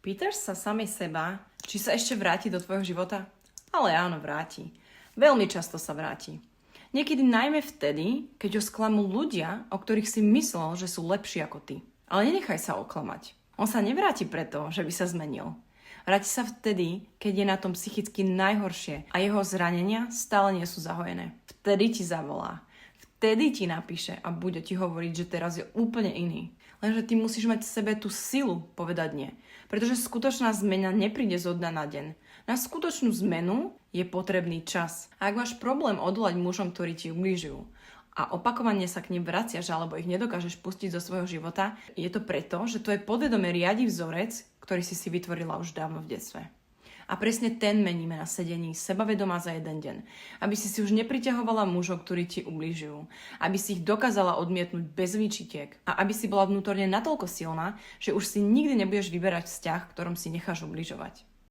Pýtaš sa samej seba, či sa ešte vráti do tvojho života? Ale áno, vráti. Veľmi často sa vráti. Niekedy najmä vtedy, keď ho sklamú ľudia, o ktorých si myslel, že sú lepší ako ty. Ale nenechaj sa oklamať. On sa nevráti preto, že by sa zmenil. Vráti sa vtedy, keď je na tom psychicky najhoršie a jeho zranenia stále nie sú zahojené. Vtedy ti zavolá. Vtedy ti napíše a bude ti hovoriť, že teraz je úplne iný. Lenže ty musíš mať v sebe tú silu povedať nie. Pretože skutočná zmena nepríde zo dňa na deň. Na skutočnú zmenu je potrebný čas. A ak máš problém odolať mužom, ktorí ti ubližujú a opakovane sa k nim vraciaš alebo ich nedokážeš pustiť zo svojho života, je to preto, že tvoje podvedomie riadi vzorec, ktorý si vytvorila už dávno v detstve. A presne ten meníme na sedení sebavedomá za jeden deň. Aby si už nepriťahovala mužov, ktorí ti ubližujú. Aby si ich dokázala odmietnúť bez výčitiek. A aby si bola vnútorne natoľko silná, že už si nikdy nebudeš vyberať vzťah, ktorom si necháš ubližovať.